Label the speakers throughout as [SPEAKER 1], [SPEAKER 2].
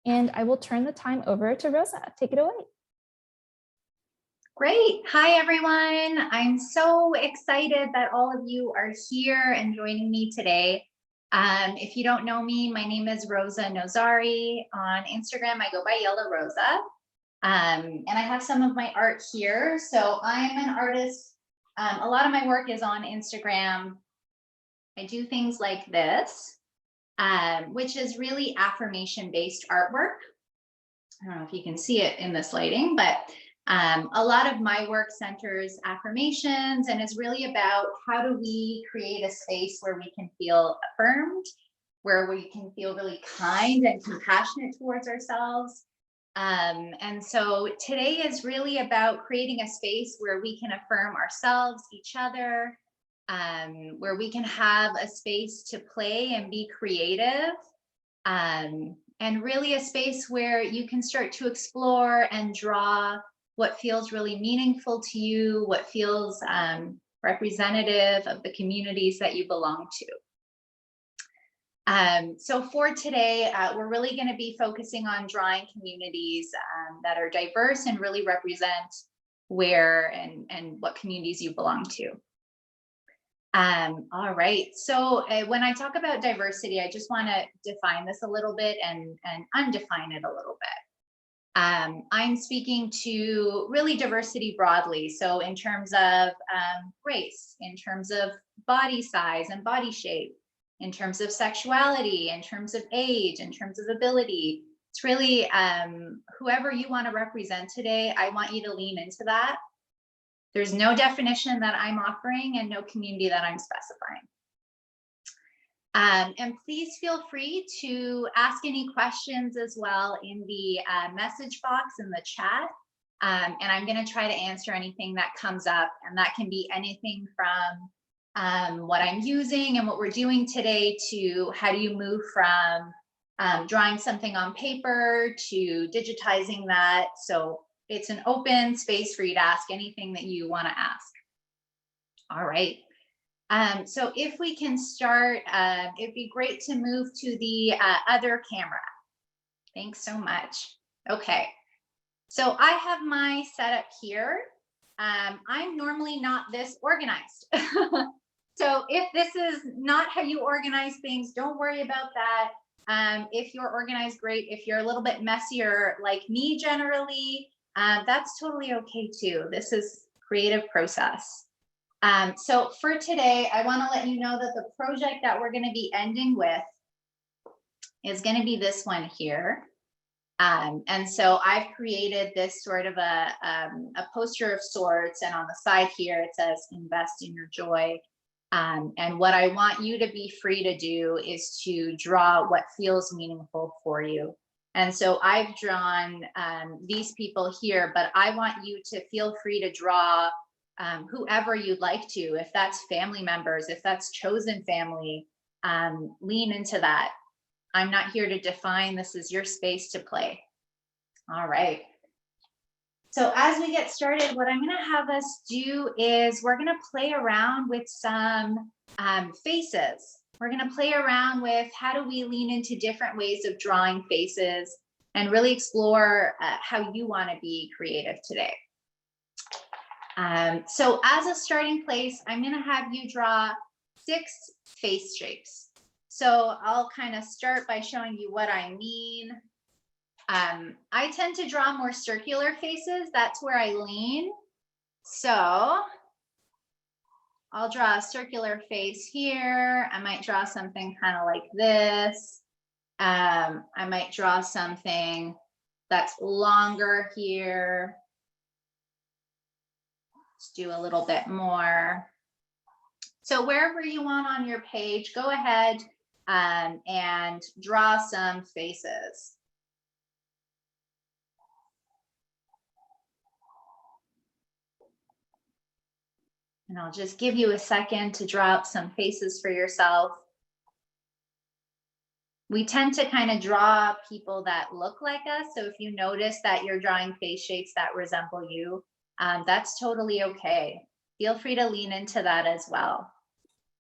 [SPEAKER 1] and I will turn the time over to Rosa. Take it away.
[SPEAKER 2] Great. Hi, everyone. I'm so excited that all of you are here and joining me today. If you don't know me, my name is Rosa Nozari. On Instagram, I go by Yellow Rosa. And I have some of my art here. So I'm an artist. A lot of my work is on Instagram. I do things like this, which is really affirmation-based artwork. I don't know if you can see it in this lighting, but a lot of my work centers affirmations and is really about how do we create a space where we can feel affirmed, where we can feel really kind and compassionate towards ourselves. And so today is really about creating a space where we can affirm ourselves, each other, where we can have a space to play and be creative. And really a space where you can start to explore and draw what feels really meaningful to you, what feels representative of the communities that you belong to. So for today, we're really going to be focusing on drawing communities that are diverse and really represent where and what communities you belong to. All right, so when I talk about diversity, I just want to define this a little bit and undefine it a little bit. I'm speaking to really diversity broadly. So in terms of race, in terms of body size and body shape, in terms of sexuality, in terms of age, in terms of ability. It's really whoever you want to represent today, I want you to lean into that. There's no definition that I'm offering and no community that I'm specifying. And please feel free to ask any questions as well in the message box in the chat. And I'm going to try to answer anything that comes up. And that can be anything from what I'm using and what we're doing today to how do you move from drawing something on paper to digitizing that. So it's an open space for you to ask anything that you want to ask. All right. So if we can start, it'd be great to move to the other camera. Thanks so much. Okay, so I have my setup here. I'm normally not this organized. So if this is not how you organize things, don't worry about that. If you're organized, great. If you're a little bit messier like me generally, that's totally okay too. This is creative process. So for today, I want to let you know that the project that we're going to be ending with is going to be this one here. And so I've created this sort of a poster of sorts. And on the side here, it says, invest in your joy. And what I want you to be free to do is to draw what feels meaningful for you. And so I've drawn these people here, but I want you to feel free to draw whoever you'd like to, if that's family members, if that's chosen family, lean into that. I'm not here to define, this is your space to play. All right. So as we get started, what I'm going to have us do is we're going to play around with some faces. We're going to play around with how do we lean into different ways of drawing faces and really explore how you want to be creative today. So as a starting place, I'm going to have you draw 6 face shapes. So I'll kind of start by showing you what I mean. I tend to draw more circular faces. That's where I lean. So I'll draw a circular face here. I might draw something kind of like this. I might draw something that's longer here. Let's do a little bit more. So wherever you want on your page, go ahead and draw some faces. And I'll just give you a second to draw up some faces for yourself. We tend to kind of draw people that look like us. So if you notice that you're drawing face shapes that resemble you, that's totally okay. Feel free to lean into that as well.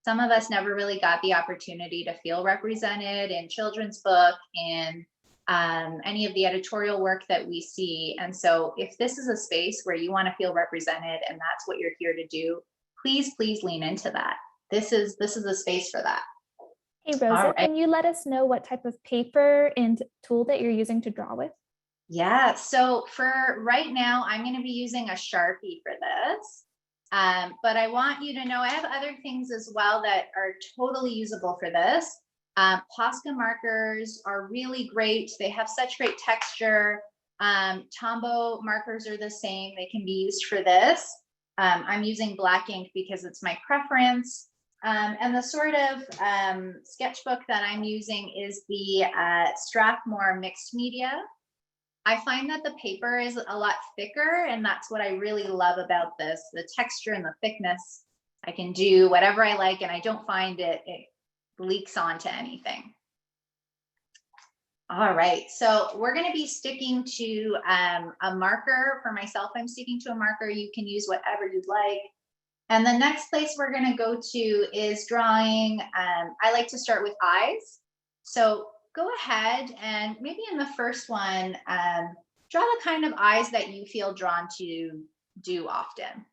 [SPEAKER 2] Some of us never really got the opportunity to feel represented in children's book, in any of the editorial work that we see. And so if this is a space where you want to feel represented and that's what you're here to do, please, please lean into that. This is a space for that.
[SPEAKER 1] Hey, Rosa, can you let us know what type of paper and tool that you're using to draw with?
[SPEAKER 2] Yeah, so for right now, I'm going to be using a Sharpie for this. But I want you to know I have other things as well that are totally usable for this. POSCA markers are really great. They have such great texture. Tombow markers are the same. They can be used for this. I'm using black ink because it's my preference. And the sort of sketchbook that I'm using is the Strathmore mixed media. I find that the paper is a lot thicker, and that's what I really love about this, the texture and the thickness. I can do whatever I like, and I don't find it leaks onto anything. All right, so we're going to be sticking to a marker. For myself, I'm sticking to a marker. You can use whatever you'd like. And the next place we're going to go to is drawing. I like to start with eyes. So go ahead and maybe in the first one, draw the kind of eyes that you feel drawn to do often.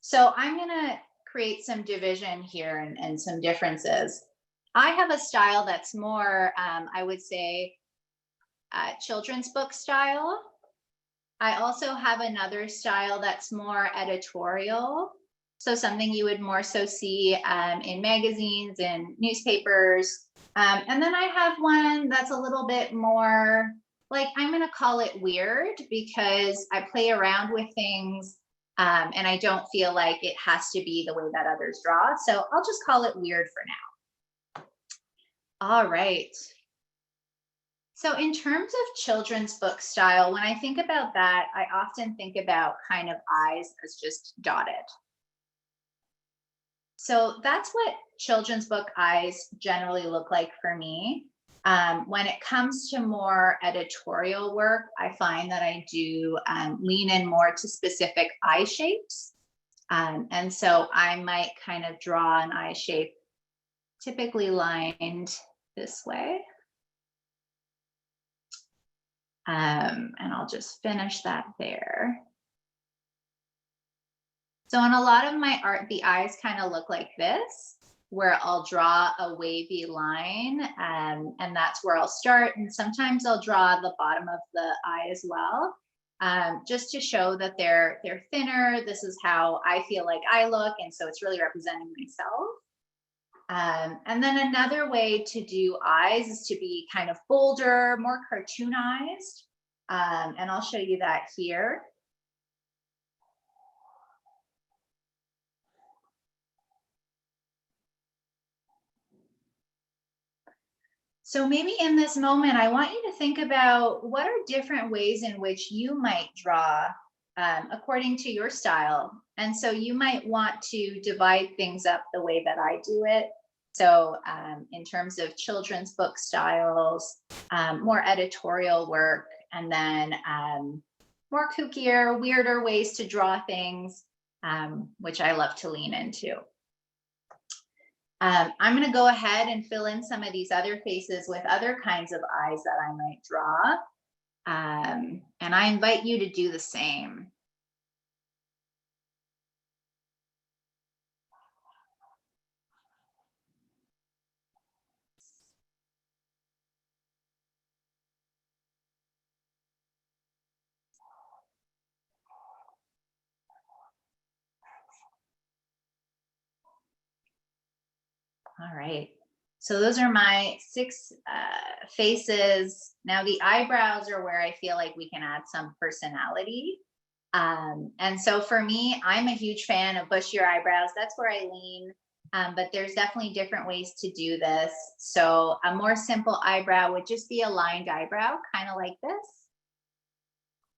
[SPEAKER 2] So I'm going to create some division here and some differences. I have a style that's more, I would say, children's book style. I also have another style that's more editorial. So something you would more so see in magazines and newspapers. And then I have one that's a little bit more, like, I'm going to call it weird because I play around with things and I don't feel like it has to be the way that others draw. So I'll just call it weird for now. All right. So in terms of children's book style, when I think about that, I often think about kind of eyes as just dotted. So that's what children's book eyes generally look like for me. When it comes to more editorial work, I find that I do lean in more to specific eye shapes. And so I might kind of draw an eye shape typically lined this way. And I'll just finish that there. So in a lot of my art, the eyes kind of look like this, where I'll draw a wavy line, and that's where I'll start. And sometimes I'll draw the bottom of the eye as well, just to show that they're thinner. This is how I feel like I look, and so it's really representing myself. And then another way to do eyes is to be kind of bolder, more cartoonized, and I'll show you that here. So maybe in this moment, I want you to think about what are different ways in which you might draw according to your style. And so you might want to divide things up the way that I do it. So in terms of children's book styles, more editorial work, and then more kookier, weirder ways to draw things, which I love to lean into. I'm going to go ahead and fill in some of these other faces with other kinds of eyes that I might draw. And I invite you to do the same. All right, so those are my 6 faces. Now the eyebrows are where I feel like we can add some personality. And so for me, I'm a huge fan of bushier eyebrows. That's where I lean, but there's definitely different ways to do this. So a more simple eyebrow would just be a lined eyebrow, kind of like this.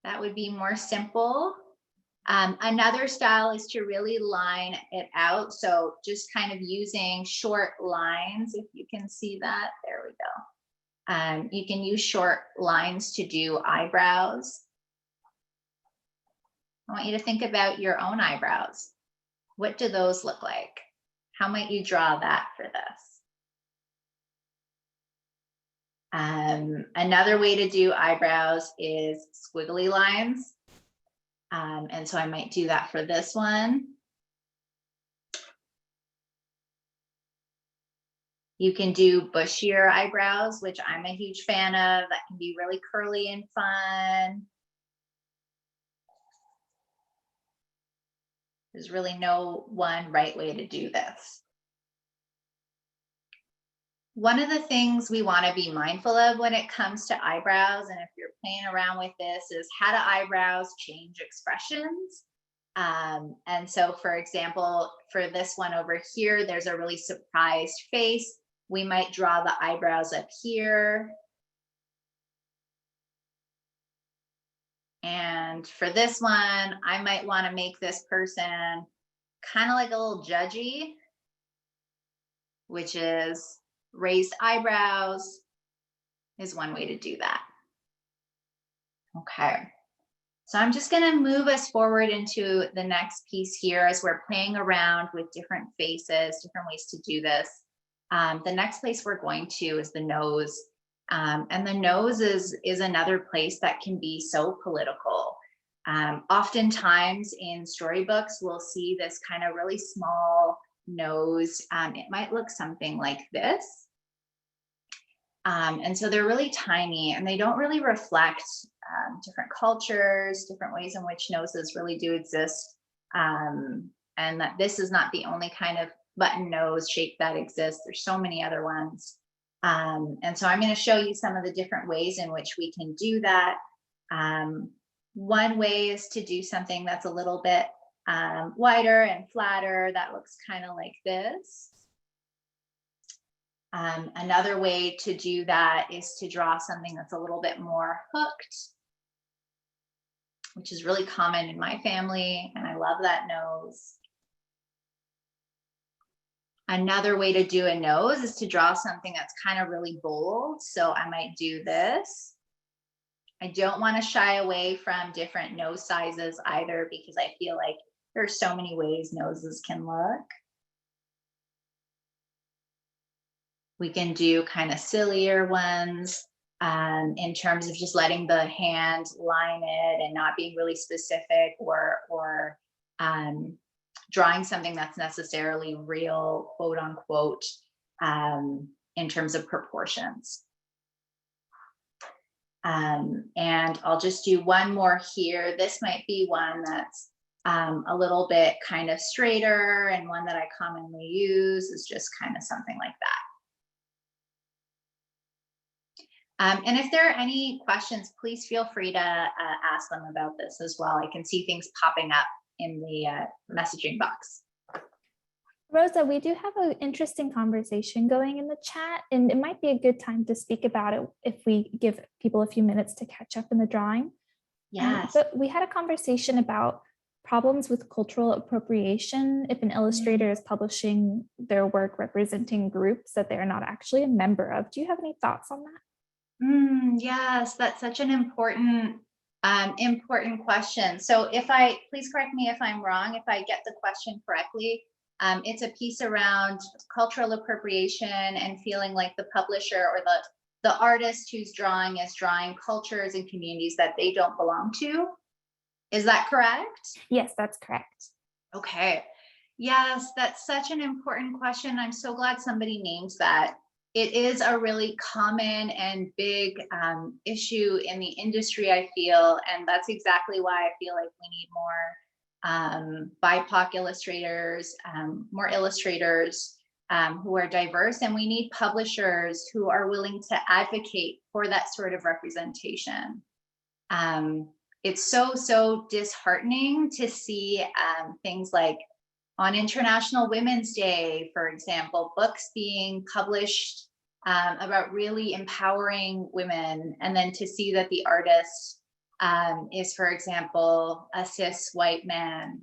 [SPEAKER 2] That would be more simple. Another style is to really line it out. So just kind of using short lines, if you can see that, there we go. You can use short lines to do eyebrows. I want you to think about your own eyebrows. What do those look like? How might you draw that for this? Another way to do eyebrows is squiggly lines. And so I might do that for this one. You can do bushier eyebrows, which I'm a huge fan of. That can be really curly and fun. There's really no one right way to do this. One of the things we want to be mindful of when it comes to eyebrows, and if you're playing around with this, is how do eyebrows change expressions? And so, for example, for this one over here, there's a really surprised face. We might draw the eyebrows up here. And for this one, I might want to make this person kind of like a little judgy, which is raised eyebrows is one way to do that. Okay. So I'm just going to move us forward into the next piece here as we're playing around with different faces, different ways to do this. The next place we're going to is the nose. And the nose is another place that can be so political. Oftentimes in storybooks, we'll see this kind of really small nose. It might look something like this. And so they're really tiny and they don't really reflect different cultures, different ways in which noses really do exist. And that this is not the only kind of button nose shape that exists. There's so many other ones. And so I'm going to show you some of the different ways in which we can do that. One way is to do something that's a little bit wider and flatter. That looks kind of like this. Another way to do that is to draw something that's a little bit more hooked, which is really common in my family, and I love that nose. Another way to do a nose is to draw something that's kind of really bold. So I might do this. I don't want to shy away from different nose sizes either, because I feel like there are so many ways noses can look. We can do kind of sillier ones in terms of just letting the hand line it and not being really specific, or drawing something that's necessarily real, quote unquote, in terms of proportions. And I'll just do one more here. This might be one that's a little bit kind of straighter, and one that I commonly use is just kind of something like that. And if there are any questions, please feel free to ask them about this as well. I can see things popping up in the messaging box.
[SPEAKER 1] Rosa, we do have an interesting conversation going in the chat, and it might be a good time to speak about it if we give people a few minutes to catch up in the drawing.
[SPEAKER 2] Yes.
[SPEAKER 1] But we had a conversation about problems with cultural appropriation if an illustrator is publishing their work representing groups that they are not actually a member of. Do you have any thoughts on that?
[SPEAKER 2] Yes, that's such an important question. So please correct me if I'm wrong, if I get the question correctly. It's a piece around cultural appropriation and feeling like the publisher or the artist who's drawing is drawing cultures and communities that they don't belong to. Is that correct?
[SPEAKER 1] Yes, that's correct.
[SPEAKER 2] Okay. Yes, that's such an important question. I'm so glad somebody names that. It is a really common and big issue in the industry, I feel, and that's exactly why I feel like we need more BIPOC illustrators, more illustrators who are diverse, and we need publishers who are willing to advocate for that sort of representation. It's so disheartening to see things like on International Women's Day, for example, books being published about really empowering women, and then to see that the artist is, for example, a cis white man.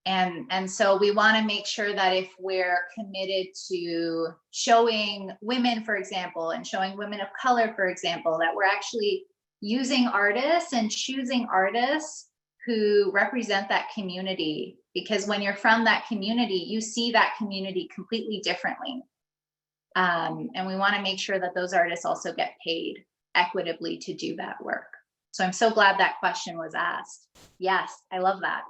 [SPEAKER 2] And so we want to make sure that if we're committed to showing women, for example, and showing women of color, for example, that we're actually using artists and choosing artists who represent that community, because when you're from that community, you see that community completely differently. And we want to make sure that those artists also get paid equitably to do that work. So I'm so glad that question was asked. Yes, I love that.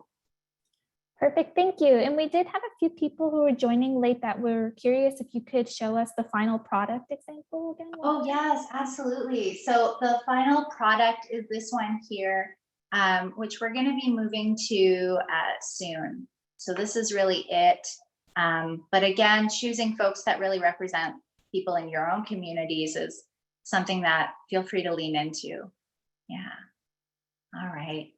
[SPEAKER 1] Perfect, thank you. And we did have a few people who were joining late that were curious if you could show us the final product example again.
[SPEAKER 2] Oh yes, absolutely. So the final product is this one here, which we're going to be moving to soon. So this is really it. But again, choosing folks that really represent people in your own communities is something that feel free to lean into. Yeah. All right.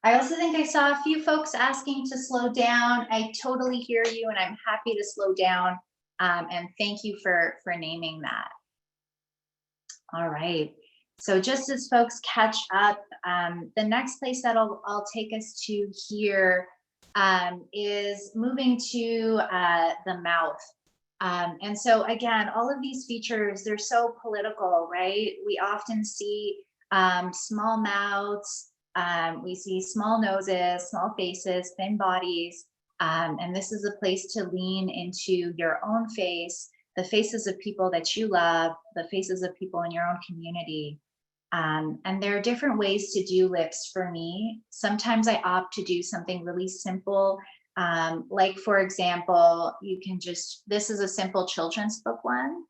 [SPEAKER 2] I also think I saw a few folks asking to slow down. I totally hear you, and I'm happy to slow down. And thank you for naming that. All right. So just as folks catch up, the next place that I'll take us to here is moving to the mouth. And so again, all of these features, they're so political, right? We often see small mouths, we see small noses, small faces, thin bodies. And this is a place to lean into your own face, the faces of people that you love, the faces of people in your own community. And there are different ways to do lips for me. Sometimes I opt to do something really simple. Like for example, you can just, this is a simple children's book one,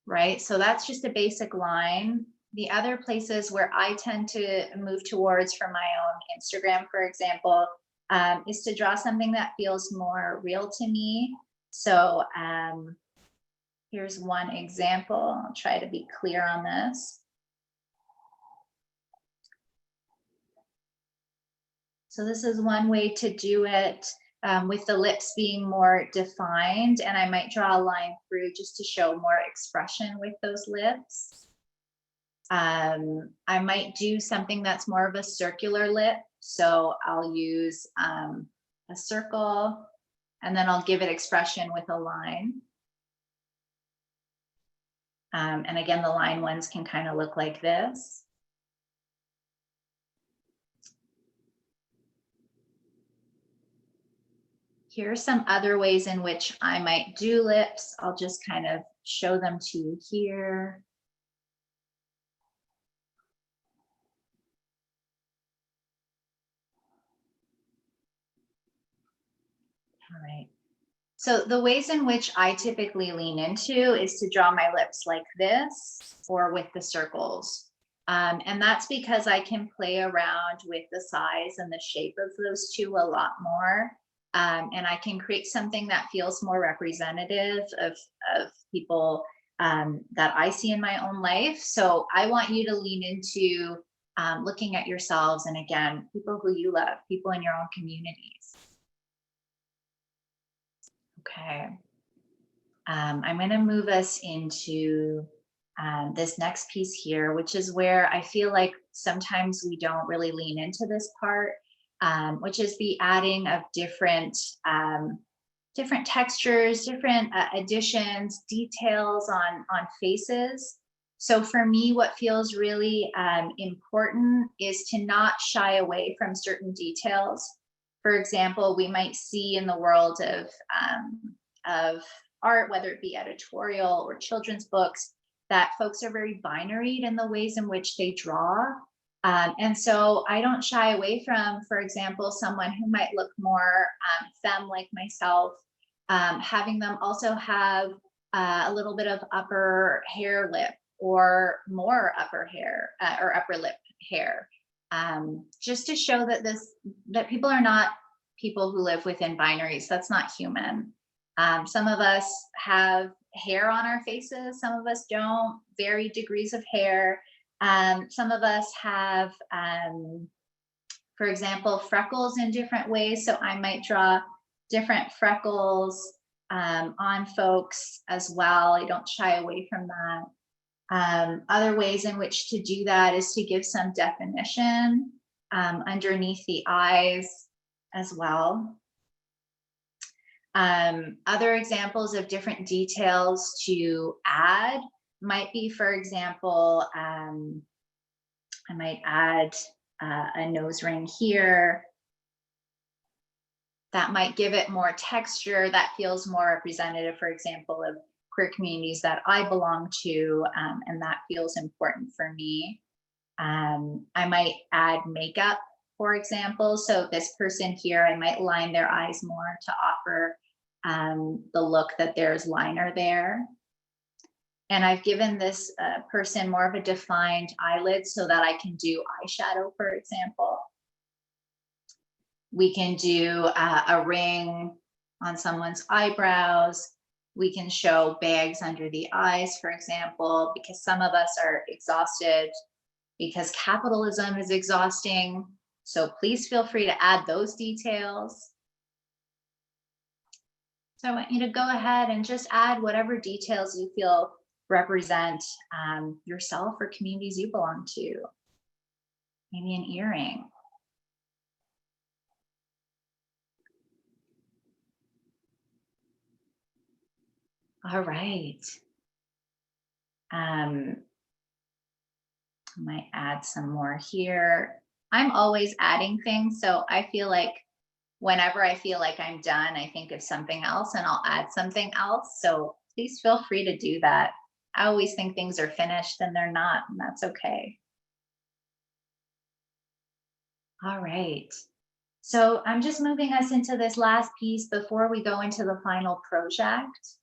[SPEAKER 2] right? So that's just a basic line. The other places where I tend to move towards for my own Instagram, for example, is to draw something that feels more real to me. So here's one example. I'll try to be clear on this. So this is one way to do it with the lips being more defined, and I might draw a line through just to show more expression with those lips. I might do something that's more of a circular lip. So I'll use a circle, and then I'll give it expression with a line. And again, the line ones can kind of look like this. Here are some other ways in which I might do lips. I'll just kind of show them to you here. All right. So the ways in which I typically lean into is to draw my lips like this or with the circles. And that's because I can play around with the size and the shape of those two a lot more. And I can create something that feels more representative of people that I see in my own life. So I want you to lean into looking at yourselves and again, people who you love, people in your own communities. Okay. I'm going to move us into this next piece here, which is where I feel like sometimes we don't really lean into this part, which is the adding of different textures, different additions, details on faces. So for me, what feels really important is to not shy away from certain details. For example, we might see in the world of art, whether it be editorial or children's books, that folks are very binary in the ways in which they draw. And so I don't shy away from, for example, someone who might look more femme like myself, having them also have a little bit of upper hair lip or more upper hair or upper lip hair. Just to show that people are not people who live within binaries. That's not human. Some of us have hair on our faces, some of us don't, varied degrees of hair. Some of us have, for example, freckles in different ways. So I might draw different freckles on folks as well. I don't shy away from that. Other ways in which to do that is to give some definition underneath the eyes as well. Other examples of different details to add might be, for example, I might add a nose ring here. That might give it more texture that feels more representative, for example, queer communities that I belong to, and that feels important for me. I might add makeup, for example. So this person here, I might line their eyes more to offer the look that there's liner there. And I've given this person more of a defined eyelid so that I can do eyeshadow, for example. We can do a ring on someone's eyebrows. We can show bags under the eyes, for example, because some of us are exhausted because capitalism is exhausting. So please feel free to add those details. So I want you to go ahead and just add whatever details you feel represent yourself or communities you belong to. Maybe an earring. All right. I might add some more here. I'm always adding things, so I feel like whenever I feel like I'm done, I think of something else and I'll add something else. So please feel free to do that. I always think things are finished and they're not, and that's okay. All right. So I'm just moving us into this last piece before we go into the final project.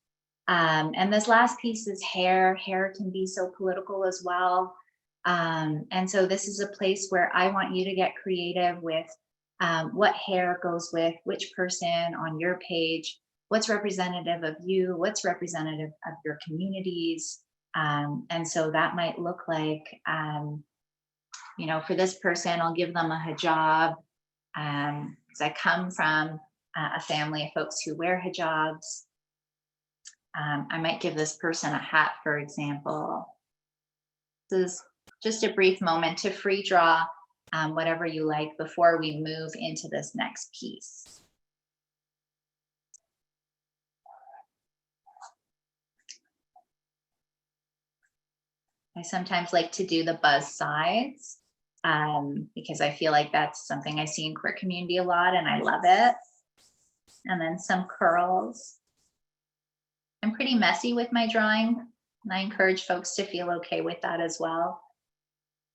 [SPEAKER 2] And this last piece is hair. Hair can be so political as well. And so this is a place where I want you to get creative with what hair goes with which person on your page, what's representative of you, what's representative of your communities. And so that might look like, you know, for this person, I'll give them a hijab, because I come from a family of folks who wear hijabs. I might give this person a hat, for example. This is just a brief moment to free draw whatever you like before we move into this next piece. I sometimes like to do the buzz sides because I feel like that's something I see in queer community a lot and I love it. And then some curls. I'm pretty messy with my drawing, and I encourage folks to feel okay with that as well.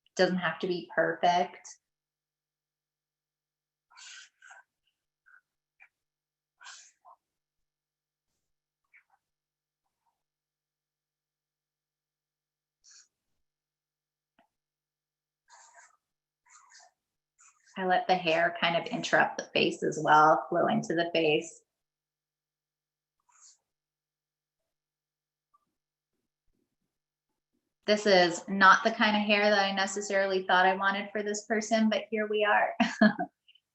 [SPEAKER 2] It doesn't have to be perfect. I let the hair kind of interrupt the face as well, flow into the face. This is not the kind of hair that I necessarily thought I wanted for this person, but here we are.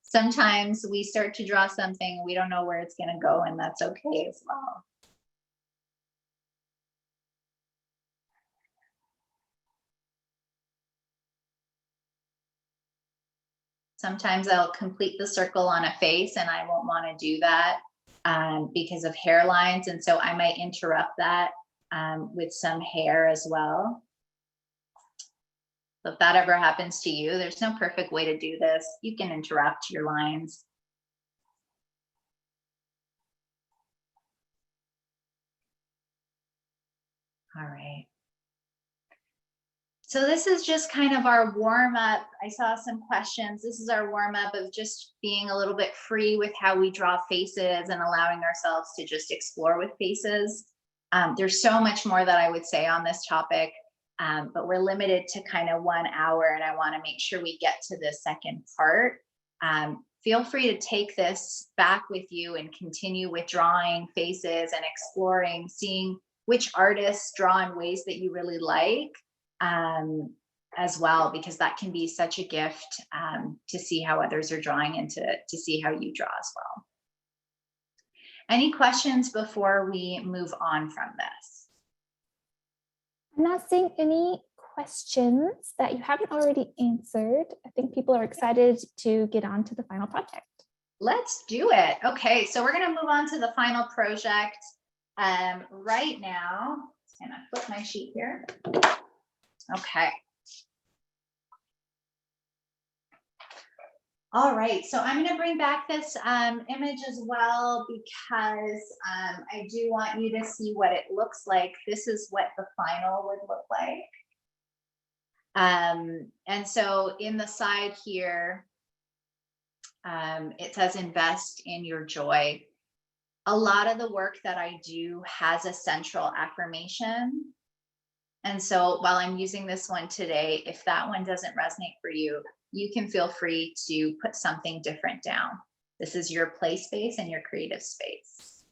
[SPEAKER 2] Sometimes we start to draw something, we don't know where it's going to go, and that's okay as well. Sometimes I'll complete the circle on a face and I won't want to do that because of hairlines. And so I might interrupt that with some hair as well. So if that ever happens to you, there's no perfect way to do this. You can interrupt your lines. All right. So this is just kind of our warm up. I saw some questions. This is our warm up of just being a little bit free with how we draw faces and allowing ourselves to just explore with faces. There's so much more that I would say on this topic, but we're limited to kind of 1 hour, and I want to make sure we get to the second part. Feel free to take this back with you and continue with drawing faces and exploring, seeing which artists draw in ways that you really like. As well, because that can be such a gift to see how others are drawing and to see how you draw as well. Any questions before we move on from this?
[SPEAKER 1] I'm not seeing any questions that you haven't already answered. I think people are excited to get on to the final project.
[SPEAKER 2] Let's do it. Okay, so we're going to move on to the final project right now. I'm going to flip my sheet here. Okay. All right, so I'm going to bring back this image as well because I do want you to see what it looks like. This is what the final would look like. And so in the side here, it says invest in your joy. A lot of the work that I do has a central affirmation. And so while I'm using this one today, if that one doesn't resonate for you, you can feel free to put something different down. This is your play space and your creative space.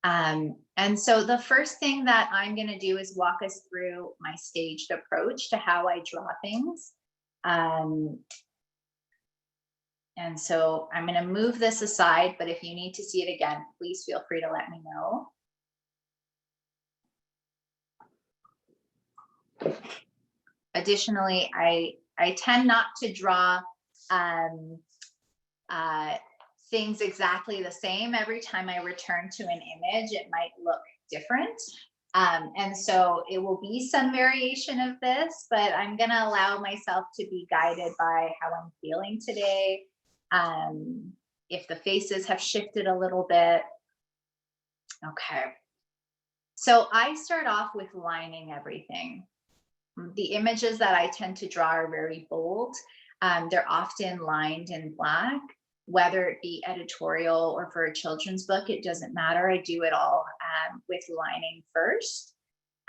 [SPEAKER 2] And so the first thing that I'm going to do is walk us through my staged approach to how I draw things. And so I'm going to move this aside, but if you need to see it again, please feel free to let me know. Additionally, I tend not to draw things exactly the same every time I return to an image. It might look different. And so it will be some variation of this, but I'm going to allow myself to be guided by how I'm feeling today. If the faces have shifted a little bit. Okay. So I start off with lining everything. The images that I tend to draw are very bold. They're often lined in black, whether it be editorial or for a children's book, it doesn't matter. I do it all with lining first.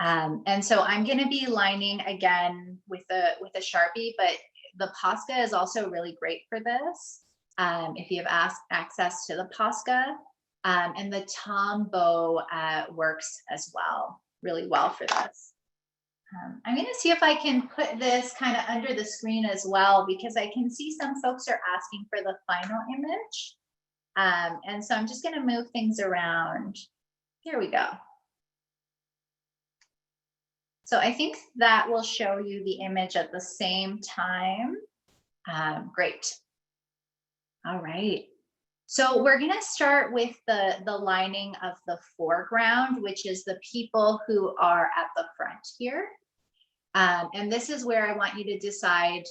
[SPEAKER 2] And so I'm going to be lining again with a Sharpie, but the POSCA is also really great for this. If you have access to the POSCA, and the Tombow works as well, really well for this. I'm going to see if I can put this kind of under the screen as well, because I can see some folks are asking for the final image. And so I'm just going to move things around. Here we go. So I think that will show you the image at the same time. Great. All right. So we're going to start with the lining of the foreground, which is the people who are at the front here. And this is where I want you to decide,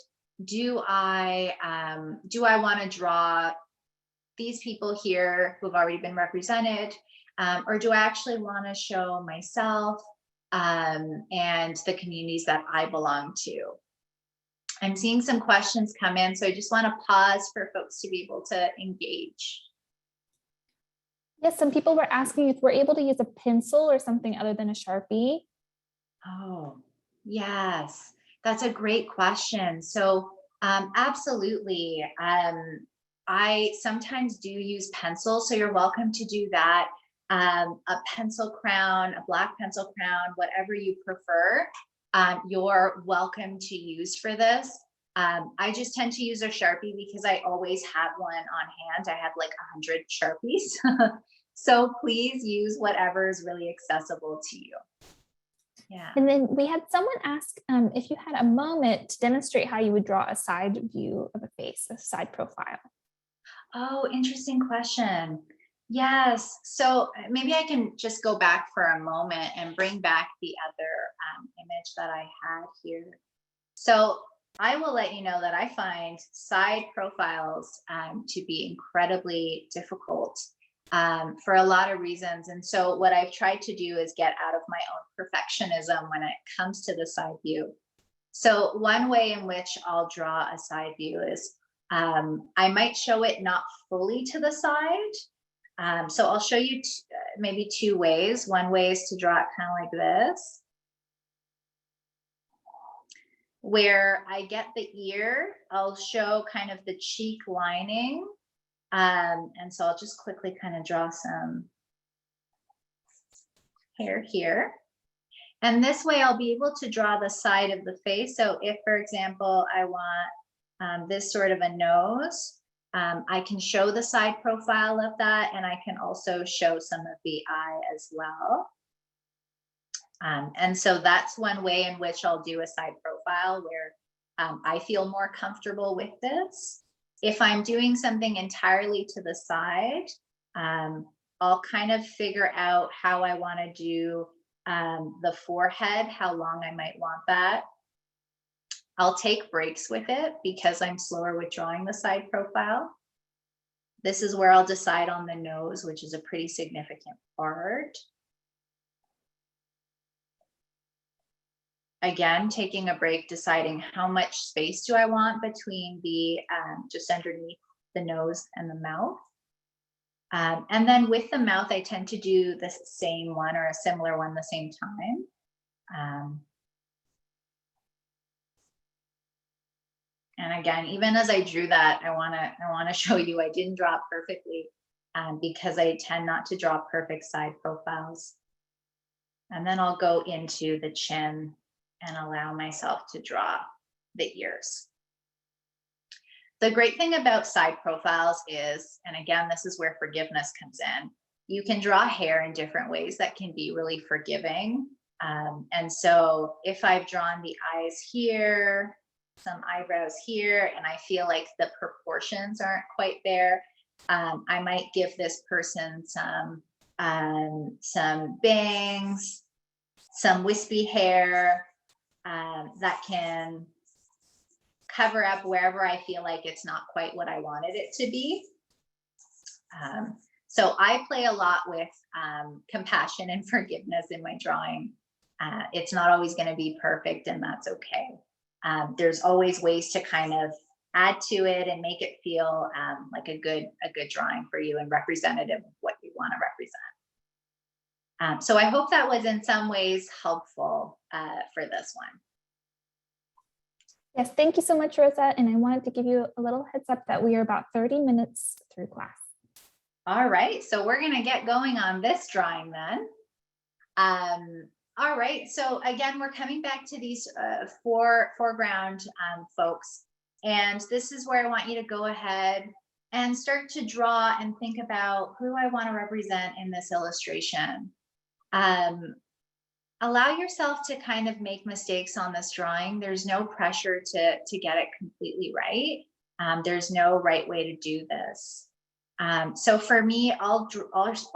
[SPEAKER 2] do I want to draw these people here who have already been represented, or do I actually want to show myself and the communities that I belong to? I'm seeing some questions come in, so I just want to pause for folks to be able to engage.
[SPEAKER 1] Yes, some people were asking if we're able to use a pencil or something other than a Sharpie.
[SPEAKER 2] Oh, yes, that's a great question. So absolutely. I sometimes do use pencils, so you're welcome to do that. A pencil crown, a black pencil crown, whatever you prefer, you're welcome to use for this. I just tend to use a Sharpie because I always have one on hand. I have like 100 Sharpies. So please use whatever is really accessible to you. Yeah.
[SPEAKER 1] And then we had someone ask if you had a moment to demonstrate how you would draw a side view of a face, a side profile.
[SPEAKER 2] Oh, interesting question. Yes. So maybe I can just go back for a moment and bring back the other image that I had here. So I will let you know that I find side profiles to be incredibly difficult for a lot of reasons. And so what I've tried to do is get out of my own perfectionism when it comes to the side view. So one way in which I'll draw a side view is I might show it not fully to the side. So I'll show you maybe two ways. One way is to draw it kind of like this, where I get the ear, I'll show kind of the cheek lining. And so I'll just quickly kind of draw some hair here. And this way I'll be able to draw the side of the face. So if, for example, I want this sort of a nose, I can show the side profile of that, and I can also show some of the eye as well. And so that's one way in which I'll do a side profile where I feel more comfortable with this. If I'm doing something entirely to the side, I'll kind of figure out how I want to do the forehead, how long I might want that. I'll take breaks with it because I'm slower with drawing the side profile. This is where I'll decide on the nose, which is a pretty significant part. Again, taking a break, deciding how much space do I want between the, just underneath the nose and the mouth. And then with the mouth, I tend to do the same one or a similar one the same time. And again, even as I drew that, I wanna show you I didn't draw it perfectly because I tend not to draw perfect side profiles. And then I'll go into the chin and allow myself to draw the ears. The great thing about side profiles is, and again, this is where forgiveness comes in, you can draw hair in different ways that can be really forgiving. And so if I've drawn the eyes here, some eyebrows here, and I feel like the proportions aren't quite there, I might give this person some bangs, some wispy hair that can cover up wherever I feel like it's not quite what I wanted it to be. So I play a lot with compassion and forgiveness in my drawing. It's not always going to be perfect, and that's okay. There's always ways to kind of add to it and make it feel like a good drawing for you and representative of what you want to represent. So I hope that was in some ways helpful for this one.
[SPEAKER 1] Yes, thank you so much, Rosa. And I wanted to give you a little heads up that we are about 30 minutes through class. All
[SPEAKER 2] right, so we're going to get going on this drawing then. All right, so again, we're coming back to these foreground folks. And this is where I want you to go ahead and start to draw and think about who I want to represent in this illustration. Allow yourself to kind of make mistakes on this drawing. There's no pressure to get it completely right. There's no right way to do this. So for me, I'll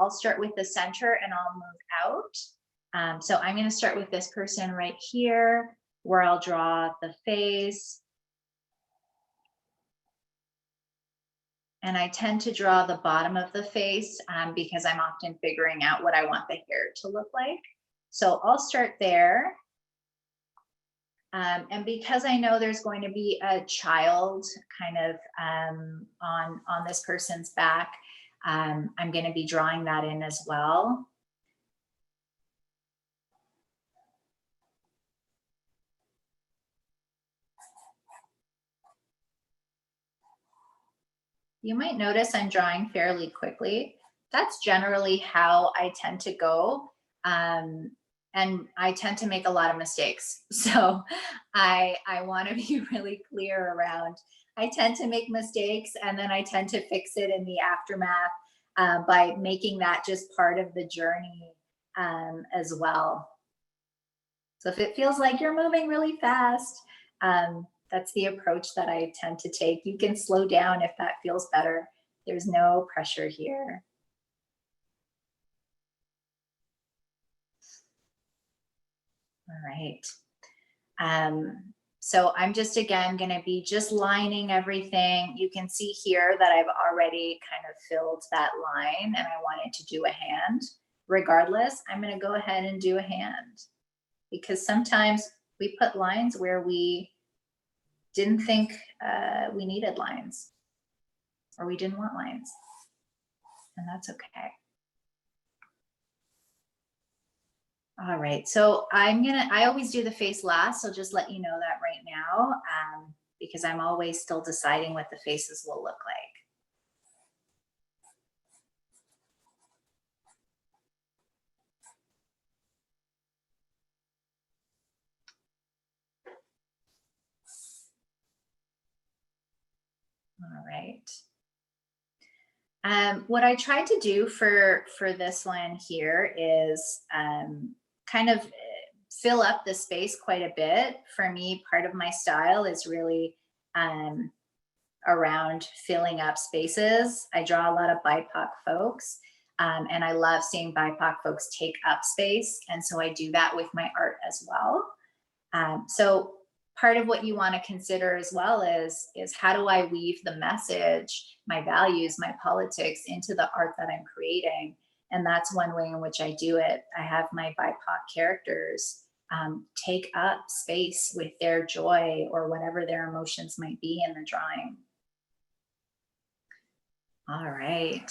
[SPEAKER 2] start with the center and I'll move out. So I'm going to start with this person right here, where I'll draw the face. And I tend to draw the bottom of the face because I'm often figuring out what I want the hair to look like. So I'll start there. And because I know there's going to be a child kind of on this person's back, I'm going to be drawing that in as well. You might notice I'm drawing fairly quickly. That's generally how I tend to go. And I tend to make a lot of mistakes. So I want to be really clear around, I tend to make mistakes and then I tend to fix it in the aftermath by making that just part of the journey as well. So if it feels like you're moving really fast, that's the approach that I tend to take. You can slow down if that feels better. There's no pressure here. All right. So I'm just, again, going to be just lining everything. You can see here that I've already kind of filled that line and I wanted to do a hand. Regardless, I'm going to go ahead and do a hand because sometimes we put lines where we didn't think we needed lines or we didn't want lines, and that's okay. All right, so I always do the face last, so just let you know that right now, because I'm always still deciding what the faces will look like. All right. What I tried to do for this one here is kind of fill up the space quite a bit. For me, part of my style is really around filling up spaces. I draw a lot of BIPOC folks, and I love seeing BIPOC folks take up space. And so I do that with my art as well. So part of what you want to consider as well is how do I weave the message, my values, my politics into the art that I'm creating? And that's one way in which I do it. I have my BIPOC characters take up space with their joy or whatever their emotions might be in the drawing. All right.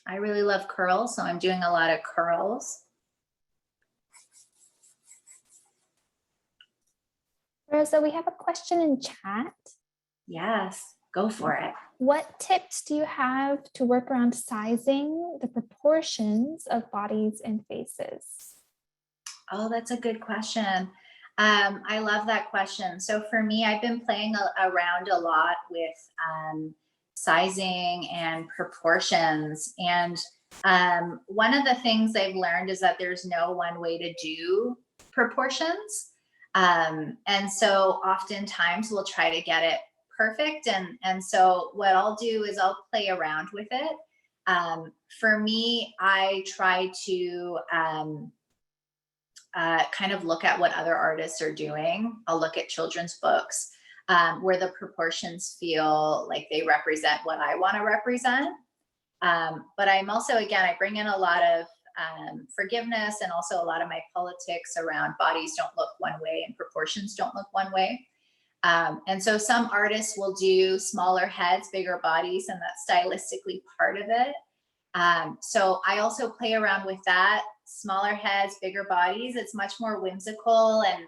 [SPEAKER 2] I really love curls, so I'm doing a lot of curls.
[SPEAKER 1] Rosa, we have a question in chat.
[SPEAKER 2] Yes, go for it.
[SPEAKER 1] What tips do you have to work around sizing the proportions of bodies and faces?
[SPEAKER 2] Oh, that's a good question. I love that question. So for me, I've been playing around a lot with sizing and proportions. And one of the things I've learned is that there's no one way to do proportions. And so oftentimes we'll try to get it perfect. And so what I'll do is I'll play around with it. For me, I try to kind of look at what other artists are doing. I'll look at children's books where the proportions feel like they represent what I want to represent. But I'm also, again, I bring in a lot of forgiveness and also a lot of my politics around bodies don't look one way and proportions don't look one way. And so some artists will do smaller heads, bigger bodies, and that's stylistically part of it. So I also play around with that. Smaller heads, bigger bodies. It's much more whimsical, and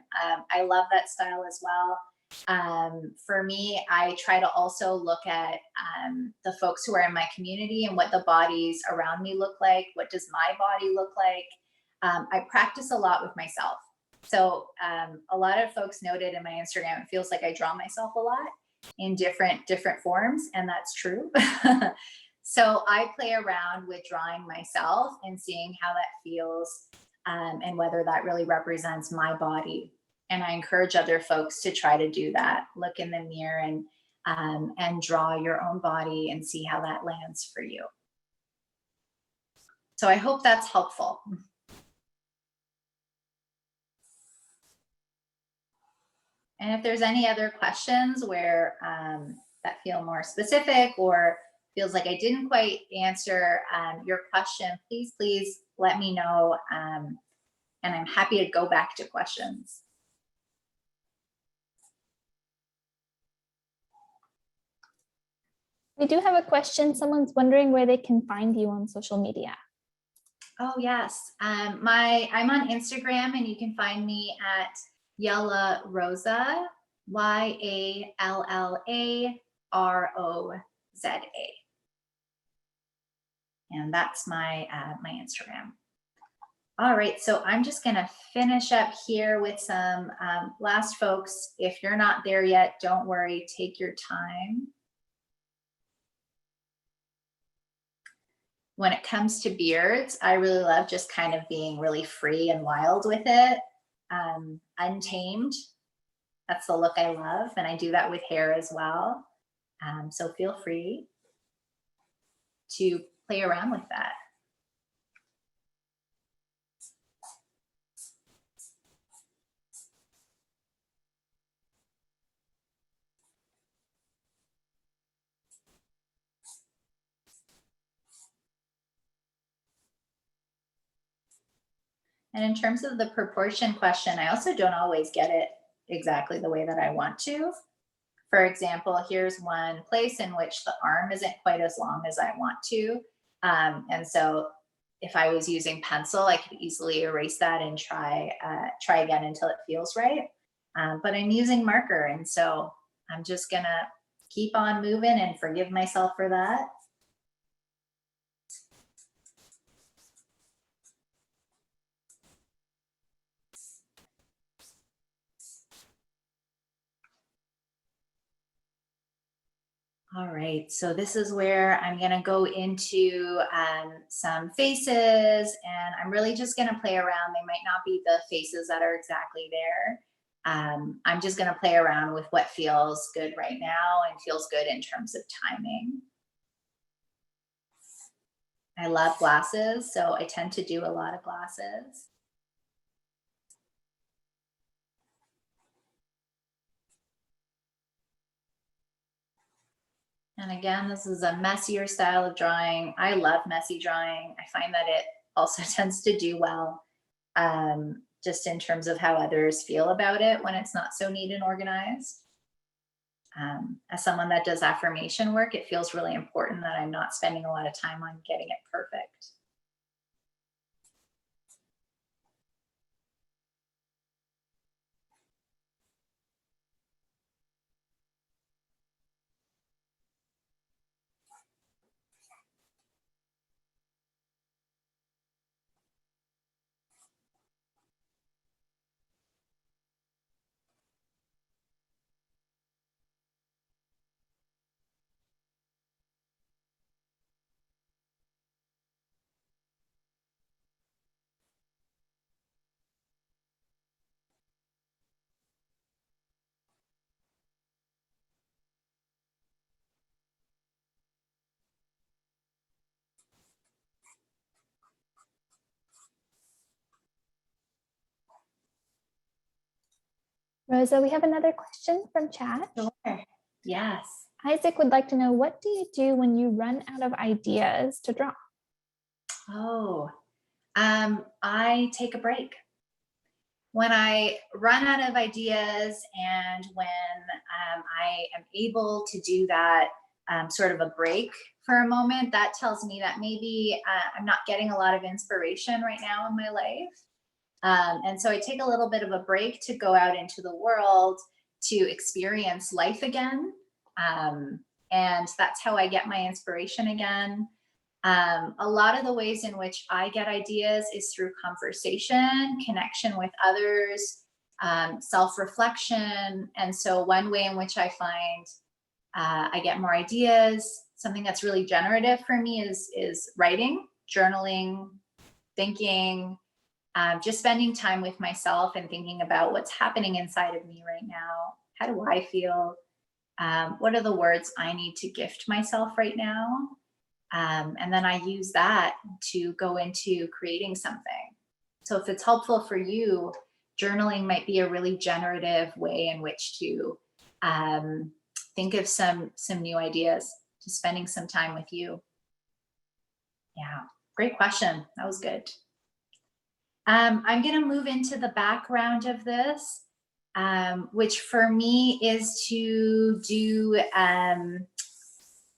[SPEAKER 2] I love that style as well. For me, I try to also look at the folks who are in my community and what the bodies around me look like. What does my body look like? I practice a lot with myself. So a lot of folks noted in my Instagram, it feels like I draw myself a lot in different forms, and that's true. So I play around with drawing myself and seeing how that feels and whether that really represents my body. And I encourage other folks to try to do that. Look in the mirror and draw your own body and see how that lands for you. So I hope that's helpful. And if there's any other questions where that feel more specific or feels like I didn't quite answer your question, please let me know. And I'm happy to go back to questions.
[SPEAKER 1] We do have a question. Someone's wondering where they can find you on social media.
[SPEAKER 2] Oh, yes. I'm on Instagram, and you can find me at Yalla Rosa, YALLAROZA. And that's my my Instagram. All right, so I'm just gonna finish up here with some last folks. If you're not there yet, don't worry, take your time. When it comes to beards, I really love just kind of being really free and wild with it. Untamed, that's the look I love, and I do that with hair as well. So feel free to play around with that. And in terms of the proportion question, I also don't always get it exactly the way that I want to. For example, here's one place in which the arm isn't quite as long as I want to. And so if I was using pencil, I could easily erase that and try again until it feels right. But I'm using marker, and so I'm just gonna keep on moving and forgive myself for that. All right, so this is where I'm gonna go into some faces, and I'm really just gonna play around. They might not be the faces that are exactly there. I'm just gonna play around with what feels good right now and feels good in terms of timing. I love glasses, so I tend to do a lot of glasses. And again, this is a messier style of drawing. I love messy drawing. I find that it also tends to do well, just in terms of how others feel about it when it's not so neat and organized. As someone that does affirmation work, it feels really important that I'm not spending a lot of time on getting it perfect.
[SPEAKER 1] Rosa, we have another question from chat.
[SPEAKER 2] Sure. Yes.
[SPEAKER 1] Isaac would like to know, what do you do when you run out of ideas to draw?
[SPEAKER 2] Oh, I take a break. When I run out of ideas and when I am able to do that sort of a break for a moment, that tells me that maybe I'm not getting a lot of inspiration right now in my life. And so I take a little bit of a break to go out into the world to experience life again. And that's how I get my inspiration again. A lot of the ways in which I get ideas is through conversation, connection with others, self-reflection. And so one way in which I find I get more ideas, something that's really generative for me is writing, journaling, thinking, just spending time with myself and thinking about what's happening inside of me right now. How do I feel? What are the words I need to gift myself right now? And then I use that to go into creating something. So if it's helpful for you, journaling might be a really generative way in which to think of some new ideas, just spending some time with you. Yeah, great question. That was good. I'm going to move into the background of this, which for me is to do,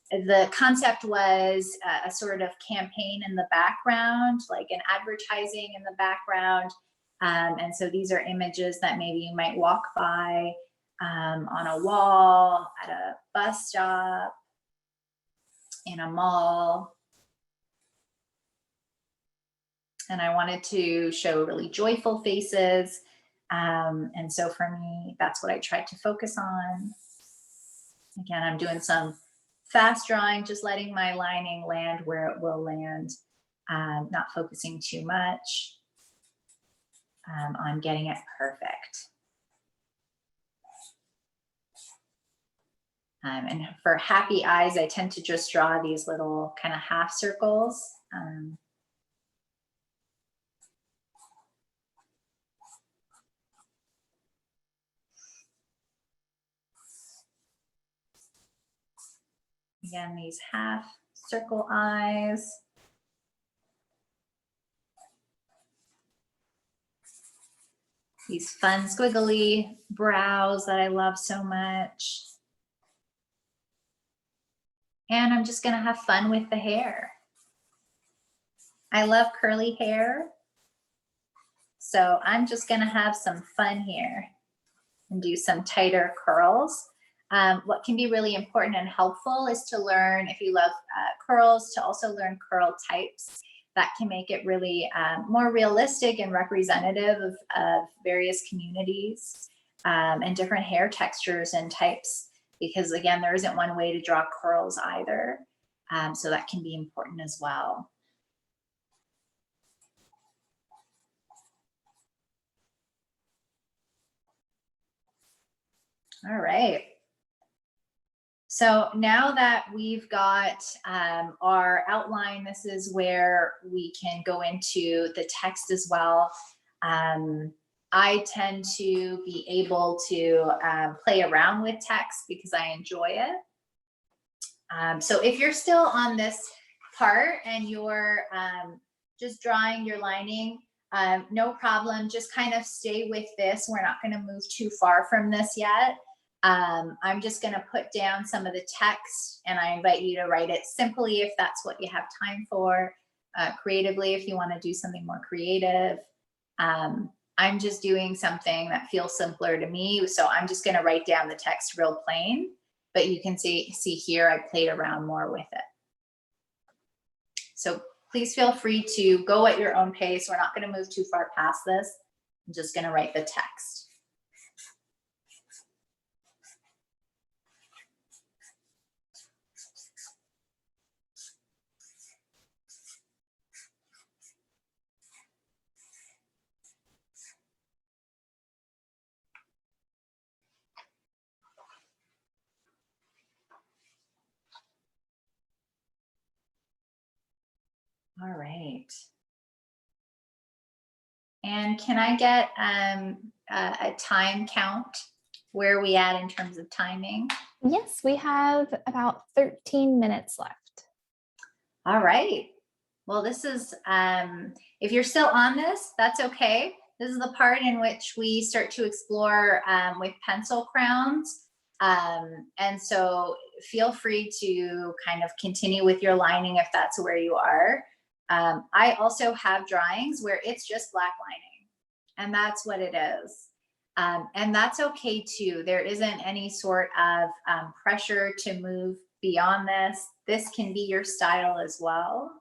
[SPEAKER 2] the concept was a sort of campaign in the background, like an advertising in the background. And so these are images that maybe you might walk by on a wall, at a bus stop, in a mall. And I wanted to show really joyful faces. And so for me, that's what I tried to focus on. Again, I'm doing some fast drawing, just letting my lining land where it will land, not focusing too much on getting it perfect. And for happy eyes, I tend to just draw these little kind of half circles. Again, these half circle eyes. These fun squiggly brows that I love so much. And I'm just gonna have fun with the hair. I love curly hair. So I'm just gonna have some fun here and do some tighter curls. What can be really important and helpful is to learn, if you love curls, to also learn curl types. That can make it really more realistic and representative of various communities and different hair textures and types. because again, there isn't one way to draw curls either. So that can be important as well. All right. So now that we've got our outline, this is where we can go into the text as well. I tend to be able to play around with text because I enjoy it. So if you're still on this part and you're just drawing your lining, no problem, just kind of stay with this. We're not going to move too far from this yet. I'm just going to put down some of the text, and I invite you to write it simply if that's what you have time for, creatively if you want to do something more creative. I'm just doing something that feels simpler to me, so I'm just going to write down the text real plain, but you can see here I played around more with it. So please feel free to go at your own pace. We're not going to move too far past this. I'm just going to write the text. All right. And can I get a time count? Where are we at in terms of timing?
[SPEAKER 1] Yes, we have about 13 minutes left.
[SPEAKER 2] All right. Well, this is, if you're still on this, that's okay. This is the part in which we start to explore with pencil crowns. And so feel free to kind of continue with your lining if that's where you are. I also have drawings where it's just black lining, and that's what it is. And that's okay too. There isn't any sort of pressure to move beyond this. This can be your style as well.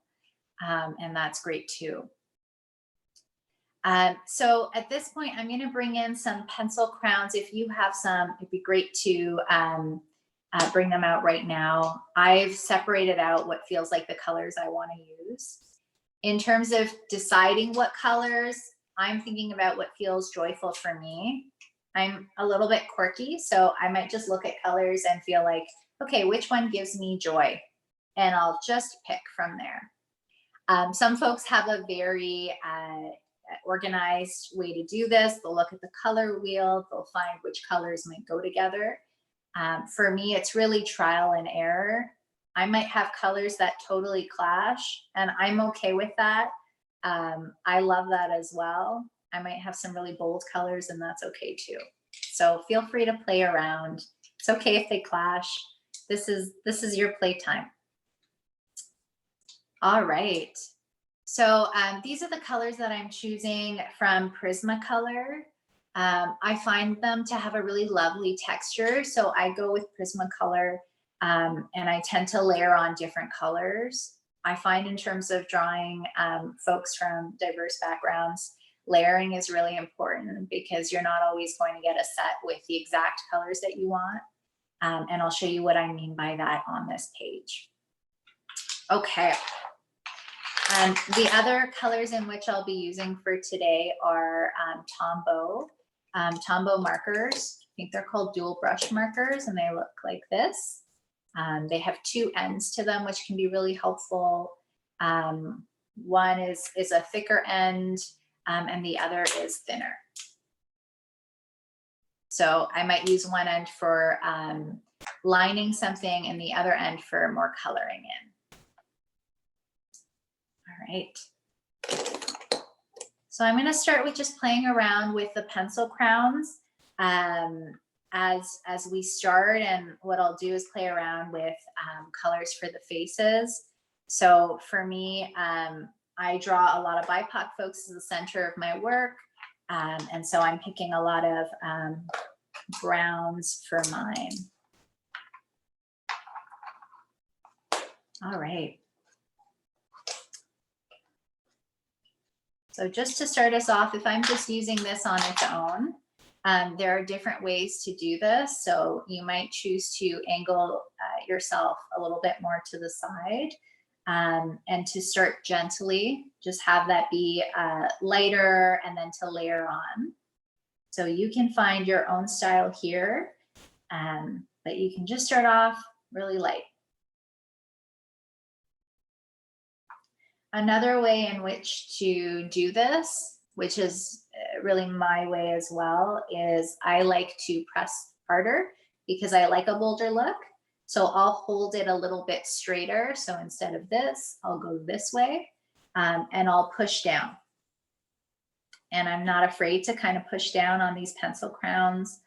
[SPEAKER 2] And that's great too. So at this point, I'm going to bring in some pencil crowns. If you have some, it'd be great to bring them out right now. I've separated out what feels like the colors I want to use. In terms of deciding what colors, I'm thinking about what feels joyful for me. I'm a little bit quirky, so I might just look at colors and feel like, okay, which one gives me joy? And I'll just pick from there. Some folks have a very organized way to do this. They'll look at the color wheel, they'll find which colors might go together. For me, it's really trial and error. I might have colors that totally clash, and I'm okay with that. I love that as well. I might have some really bold colors, and that's okay too. So feel free to play around. It's okay if they clash. This is your playtime. All right. So these are the colors that I'm choosing from Prismacolour. I find them to have a really lovely texture, so I go with Prismacolour, and I tend to layer on different colors. I find in terms of drawing folks from diverse backgrounds, layering is really important because you're not always going to get a set with the exact colors that you want. And I'll show you what I mean by that on this page. Okay. The other colors in which I'll be using for today are Tombow Markers. I think they're called dual brush markers, and they look like this. They have two ends to them, which can be really helpful. One is a thicker end, and the other is thinner. So I might use one end for lining something and the other end for more coloring in. All right. So I'm going to start with just playing around with the pencil crowns as we start, and what I'll do is play around with colors for the faces. So for me, I draw a lot of BIPOC folks as the center of my work, and so I'm picking a lot of browns for mine. All right. So just to start us off, if I'm just using this on its own, There are different ways to do this. So you might choose to angle yourself a little bit more to the side. And to start gently, just have that be lighter and then to layer on. So you can find your own style here, but you can just start off really light. Another way in which to do this, which is really my way as well, is I like to press harder because I like a bolder look. So I'll hold it a little bit straighter. So instead of this, I'll go this way, and I'll push down. And I'm not afraid to kind of push down on these pencil crowns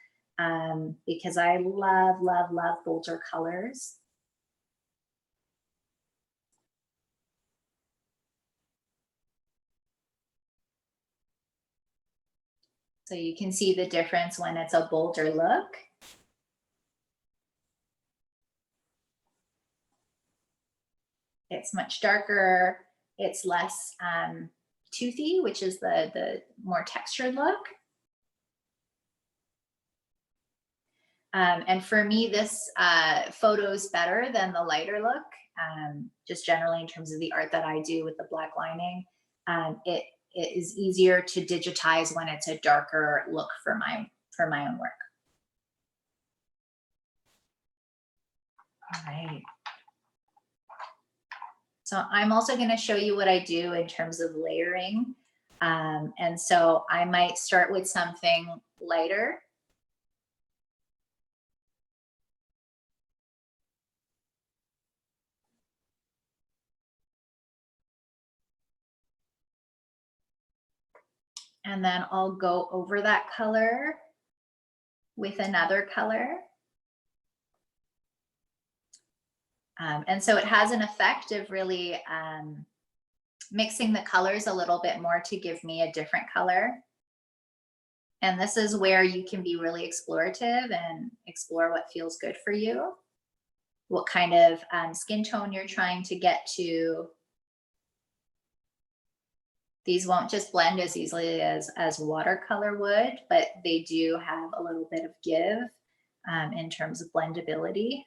[SPEAKER 2] because I love, love, love bolder colors. So you can see the difference when it's a bolder look. It's much darker. It's less toothy, which is the more textured look. And for me, this photo is better than the lighter look, just generally in terms of the art that I do with the black lining. It is easier to digitize when it's a darker look for my own work. All right. So I'm also going to show you what I do in terms of layering. And so I might start with something lighter. And then I'll go over that color with another color. And so it has an effect of really mixing the colors a little bit more to give me a different color. And this is where you can be really explorative and explore what feels good for you, what kind of skin tone you're trying to get to. These won't just blend as easily as watercolor would, but they do have a little bit of give in terms of blendability.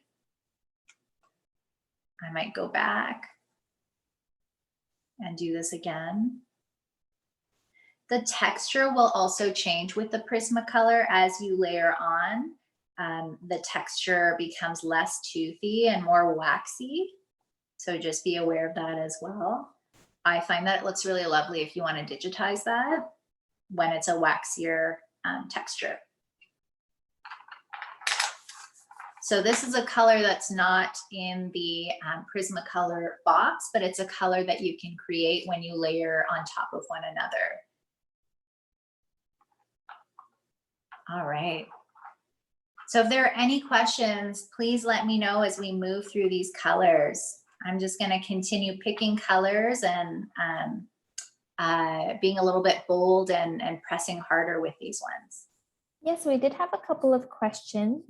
[SPEAKER 2] I might go back and do this again. The texture will also change with the Prismacolor as you layer on. The texture becomes less toothy and more waxy. So just be aware of that as well. I find that it looks really lovely if you want to digitize that when it's a waxier texture. So this is a color that's not in the Prismacolor box, but it's a color that you can create when you layer on top of one another. All right. So if there are any questions, please let me know as we move through these colors. I'm just going to continue picking colors and being a little bit bold and pressing harder with these ones.
[SPEAKER 1] Yes, we did have a couple of questions.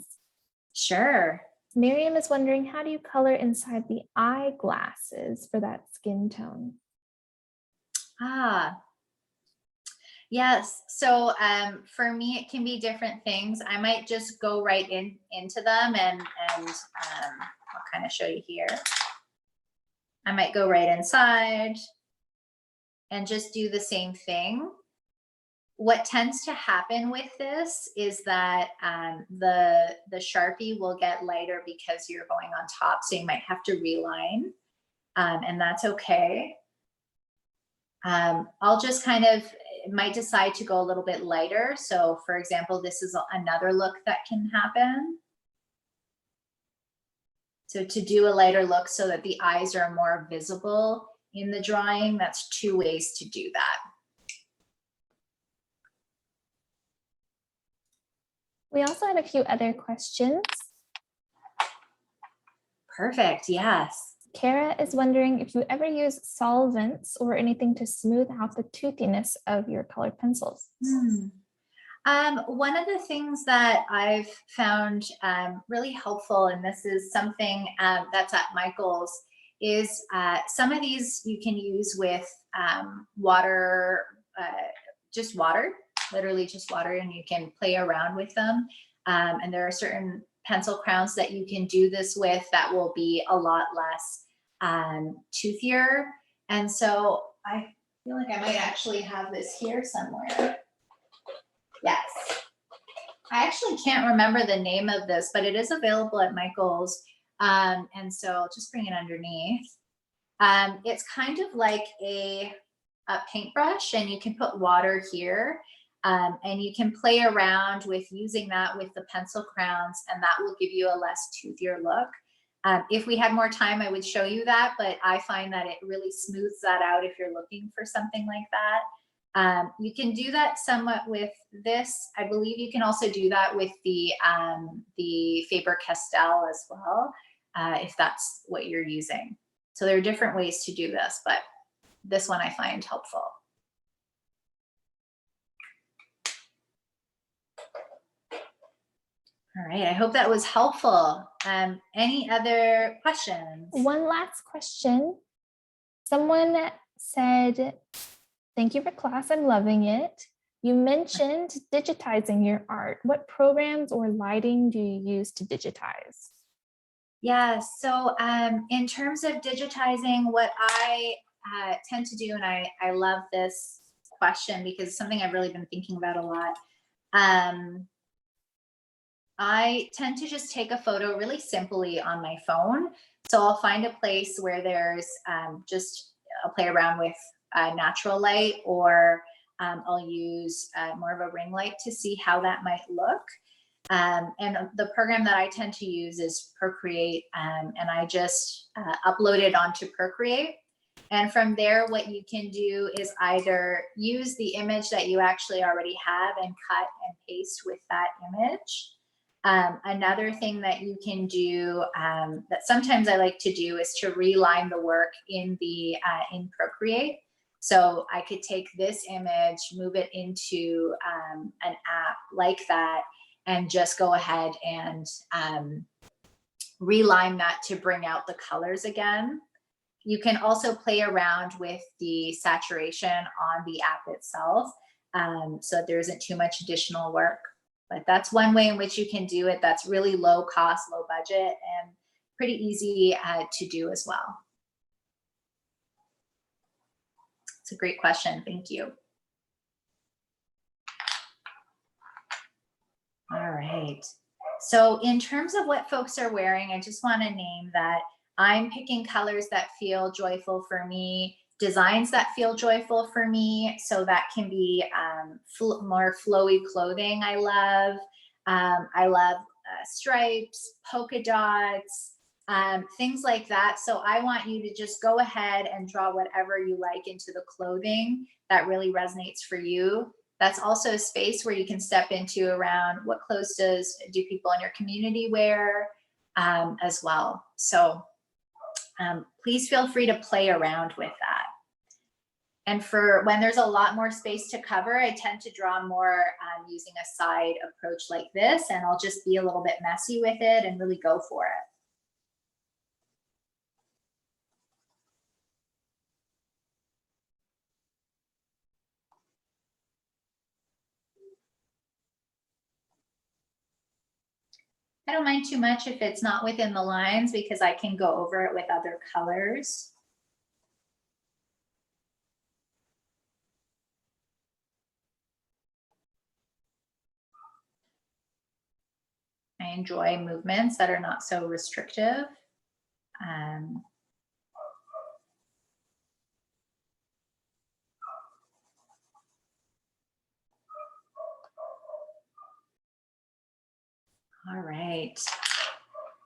[SPEAKER 2] Sure.
[SPEAKER 1] Miriam is wondering, how do you color inside the eyeglasses for that skin tone?
[SPEAKER 2] Yes. So for me, it can be different things. I might just go right into them and I'll kind of show you here. I might go right inside and just do the same thing. What tends to happen with this is that the Sharpie will get lighter because you're going on top. So you might have to reline and that's okay. I'll just kind of might decide to go a little bit lighter. So for example, this is another look that can happen. So to do a lighter look so that the eyes are more visible in the drawing, that's two ways to do that.
[SPEAKER 1] We also had a few other questions.
[SPEAKER 2] Perfect, yes.
[SPEAKER 1] Kara is wondering if you ever use solvents or anything to smooth out the toothiness of your colored pencils.
[SPEAKER 2] One of the things that I've found really helpful, and this is something that's at Michael's, is some of these you can use with water, just water. literally just water, and you can play around with them. And there are certain pencil crowns that you can do this with that will be a lot less toothier. And so I feel like I might actually have this here somewhere. Yes. I actually can't remember the name of this, but it is available at Michael's. And so I'll just bring it underneath. It's kind of like a paintbrush, and you can put water here, and you can play around with using that with the pencil crowns, and that will give you a less toothier look. If we had more time, I would show you that, but I find that it really smooths that out if you're looking for something like that. You can do that somewhat with this. I believe you can also do that with the Faber-Castell as well, if that's what you're using. So there are different ways to do this, but this one I find helpful. All right, I hope that was helpful. Any other questions?
[SPEAKER 1] One last question. Someone said, thank you for class, I'm loving it. You mentioned digitizing your art. What programs or lighting do you use to digitize?
[SPEAKER 2] Yeah, so in terms of digitizing, what I tend to do, and I love this question because it's something I've really been thinking about a lot. I tend to just take a photo really simply on my phone. So I'll find a place where there's I'll play around with natural light, or I'll use more of a ring light to see how that might look. And the program that I tend to use is Procreate, and I just upload it onto Procreate. And from there, what you can do is either use the image that you actually already have and cut and paste with that image. Another thing that you can do that sometimes I like to do is to reline the work in in Procreate. So I could take this image, move it into an app like that, and just go ahead and reline that to bring out the colors again. You can also play around with the saturation on the app itself, so that there isn't too much additional work. But that's one way in which you can do it that's really low cost, low budget, and pretty easy to do as well. It's a great question. Thank you. All right. So in terms of what folks are wearing, I just want to name that I'm picking colors that feel joyful for me, designs that feel joyful for me. So that can be more flowy clothing I love. I love stripes, polka dots, things like that. So I want you to just go ahead and draw whatever you like into the clothing that really resonates for you. That's also a space where you can step into around what clothes do people in your community wear as well. So please feel free to play around with that. And for when there's a lot more space to cover, I tend to draw more using a side approach like this, and I'll just be a little bit messy with it and really go for it. I don't mind too much if it's not within the lines, because I can go over it with other colors. I enjoy movements that are not so restrictive. All right.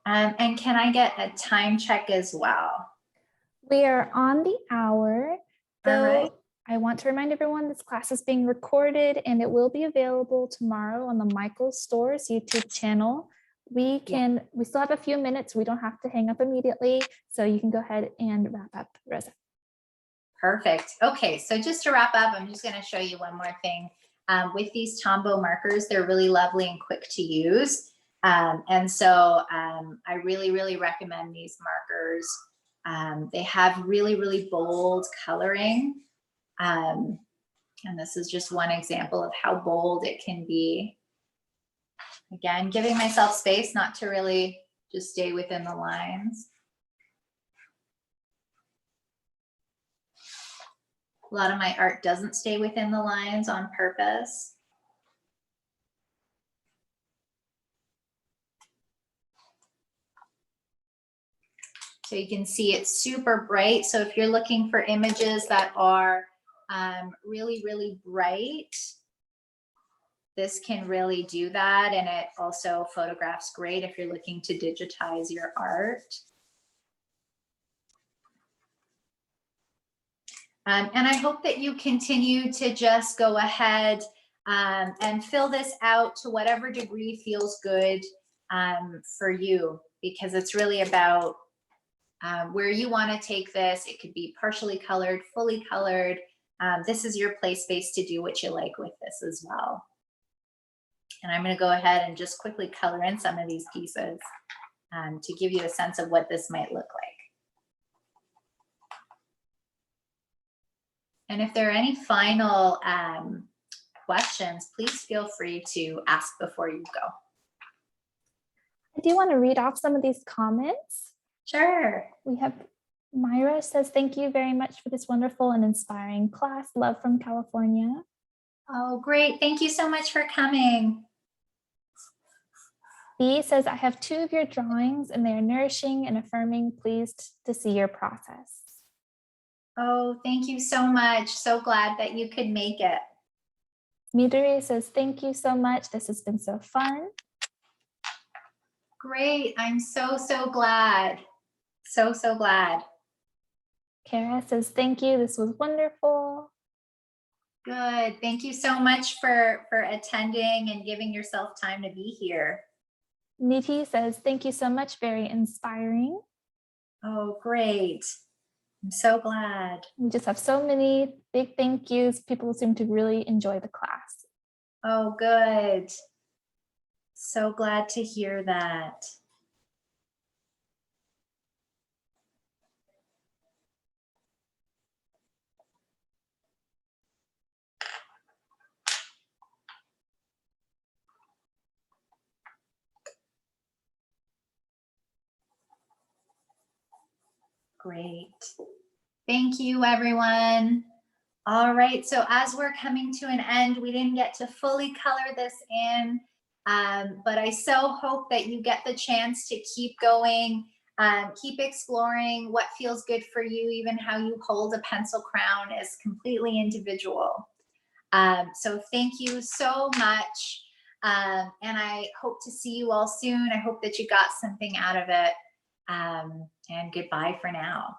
[SPEAKER 2] And can I get a time check as well?
[SPEAKER 1] We are on the hour.
[SPEAKER 2] All right.
[SPEAKER 1] I want to remind everyone this class is being recorded and it will be available tomorrow on the Michael's Stores YouTube channel. We still have a few minutes. We don't have to hang up immediately. So you can go ahead and wrap up, Rosa.
[SPEAKER 2] Perfect. Okay, so just to wrap up, I'm just going to show you one more thing. With these Tombow markers, they're really lovely and quick to use. And so I really, really recommend these markers. They have really, really bold coloring. And this is just one example of how bold it can be. Again, giving myself space not to really just stay within the lines. A lot of my art doesn't stay within the lines on purpose. So you can see it's super bright. So if you're looking for images that are really, really bright, this can really do that. And it also photographs great if you're looking to digitize your art. And I hope that you continue to just go ahead and fill this out to whatever degree feels good for you, because it's really about where you want to take this. It could be partially colored, fully colored. This is your play space to do what you like with this as well. And I'm going to go ahead and just quickly color in some of these pieces to give you a sense of what this might look like. And if there are any final questions, please feel free to ask before you go.
[SPEAKER 1] I do want to read off some of these comments.
[SPEAKER 2] Sure.
[SPEAKER 1] We have Myra says, thank you very much for this wonderful and inspiring class. Love from California.
[SPEAKER 2] Oh, great. Thank you so much for coming.
[SPEAKER 1] B says, I have 2 of your drawings and they are nourishing and affirming. Pleased to see your process.
[SPEAKER 2] Oh, thank you so much. So glad that you could make it.
[SPEAKER 1] Midori says, thank you so much. This has been so fun.
[SPEAKER 2] Great. I'm so, so glad. So, so glad.
[SPEAKER 1] Kara says, thank you. This was wonderful.
[SPEAKER 2] Good. Thank you so much for attending and giving yourself time to be here.
[SPEAKER 1] Niti says, thank you so much. Very inspiring.
[SPEAKER 2] Oh, great. I'm so glad.
[SPEAKER 1] We just have so many big thank yous. People seem to really enjoy the class.
[SPEAKER 2] Oh, good. So glad to hear that. Great. Thank you, everyone. All right, so as we're coming to an end, we didn't get to fully color this in, but I so hope that you get the chance to keep going, keep exploring what feels good for you. Even how you hold a pencil crown is completely individual. So thank you so much, and I hope to see you all soon. I hope that you got something out of it, and goodbye for now.